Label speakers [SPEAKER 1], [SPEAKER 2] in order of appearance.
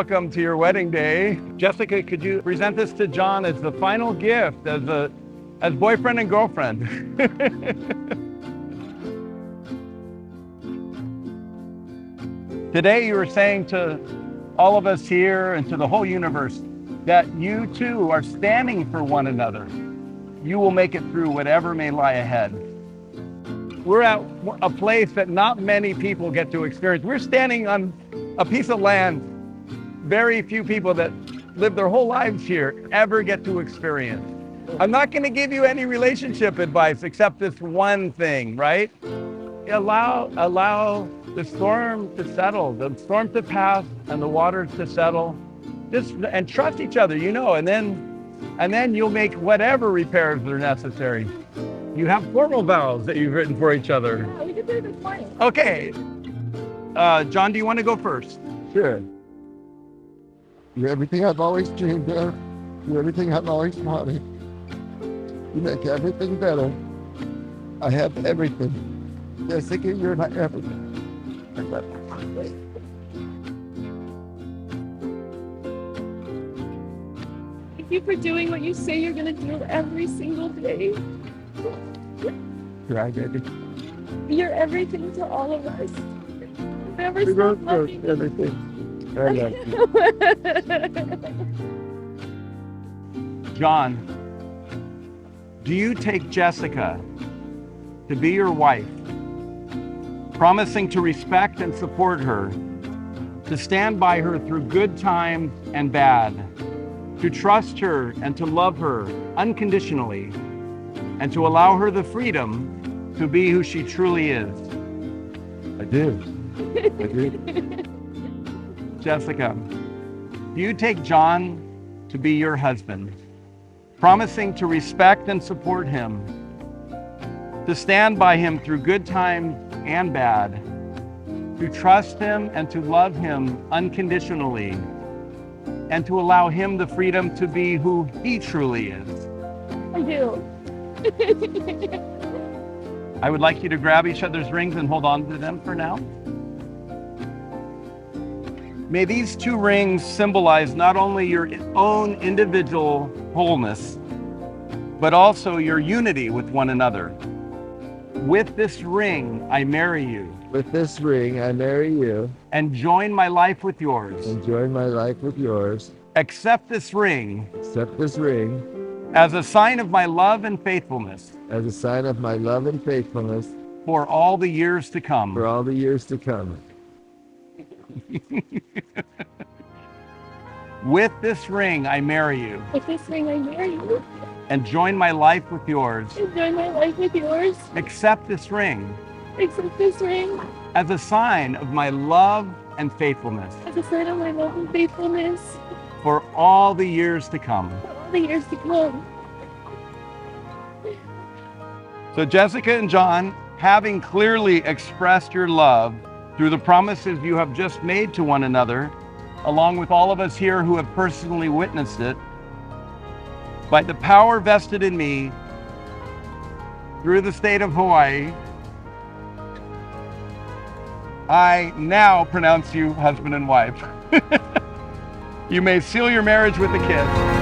[SPEAKER 1] welcome to your wedding day. Jessica, could you present this to John as the final gift, as boyfriend and girlfriend? Today you were saying to all of us here and to the whole universe that you too are standing for one another. You will make it through whatever may lie ahead. We're at a place that not many people get to experience. We're standing on a piece of land very few people that live their whole lives here ever get to experience. I'm not going to give you any relationship advice except this one thing, right? Allow the storm to settle, the storm to pass and the waters to settle. And trust each other, and then you'll make whatever repairs are necessary. You have formal vows that you've written for each other.
[SPEAKER 2] Yeah, we can do this twice.
[SPEAKER 1] Okay. John, do you want to go first?
[SPEAKER 3] Sure. You're everything I've always dreamed of. You're everything I've always wanted. You make everything better. I have everything. Jessica, you're my everything.
[SPEAKER 2] Thank you for doing what you say you're going to do every single day.
[SPEAKER 3] Right, baby.
[SPEAKER 2] You're everything to all of us. Never
[SPEAKER 3] We
[SPEAKER 2] stop
[SPEAKER 3] both
[SPEAKER 2] loving
[SPEAKER 3] know everything. I love you.
[SPEAKER 1] John, do you take Jessica to be your wife, promising to respect and support her, to stand by her through good times and bad, to trust her and to love her unconditionally, and to allow her the freedom to be who she truly is?
[SPEAKER 3] I do. I do.
[SPEAKER 1] Jessica, do you take John to be your husband, promising to respect and support him, to stand by him through good times and bad, to trust him and to love him unconditionally, and to allow him the freedom to be who he truly is?
[SPEAKER 2] I do.
[SPEAKER 1] I would like you to grab each other's rings and hold on to them for now. May these two rings symbolize not only your own individual wholeness, but also your unity with one another. With this ring, I marry you.
[SPEAKER 3] With this ring, I marry you.
[SPEAKER 1] And join my life with yours.
[SPEAKER 3] And join my life with yours.
[SPEAKER 1] Accept this ring.
[SPEAKER 3] Accept this ring.
[SPEAKER 1] As a sign of my love and faithfulness.
[SPEAKER 3] As a sign of my love and faithfulness.
[SPEAKER 1] For all the years to come.
[SPEAKER 3] For all the years to come.
[SPEAKER 1] With this ring, I marry you.
[SPEAKER 2] With this ring, I marry you.
[SPEAKER 1] And join my life with yours.
[SPEAKER 2] And join my life with yours.
[SPEAKER 1] Accept this ring.
[SPEAKER 2] Accept this ring.
[SPEAKER 1] As a sign of my love and faithfulness.
[SPEAKER 2] As a sign of my love and faithfulness.
[SPEAKER 1] For all the years to come.
[SPEAKER 2] For all the years to come.
[SPEAKER 1] So Jessica and John, having clearly expressed your love through the promises you have just made to one another, along with all of us here who have personally witnessed it, by the power vested in me through the state of Hawaii, I now pronounce you husband and wife. You may seal your marriage with a kiss.